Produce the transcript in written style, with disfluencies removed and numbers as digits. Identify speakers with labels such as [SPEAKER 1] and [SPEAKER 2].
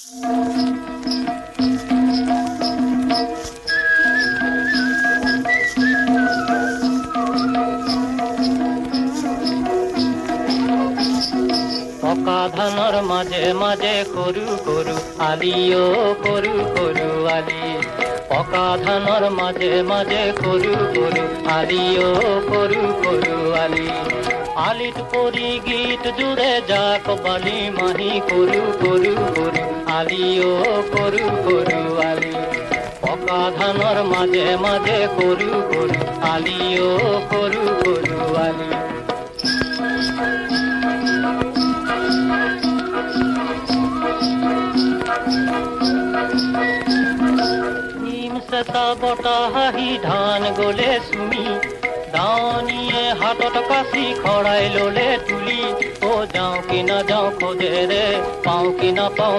[SPEAKER 1] পকা ধানৰ মাজে মাজে সৰু সৰু আলিও সৰু সৰু আলি পকা ধানৰ মাজে মাজে সৰু সৰু আলিও সৰু সৰু আলি আলিত পৰি গীত জুৰে জাক বালি মাহি সৰু সৰু সৰু আলিও সৰু সৰু আলি পকা ধানৰ মাজে মাজে সৰু সৰু আলিও সৰু সৰু আলি চেঁচা বতাহ আহি ধান গলে চুমি দাৱনীয়ে হাতত কাচি খৰাই ললে তুলি যাওঁ কি নাযাওঁ খোজেৰে পাওঁ কি নাপাওঁ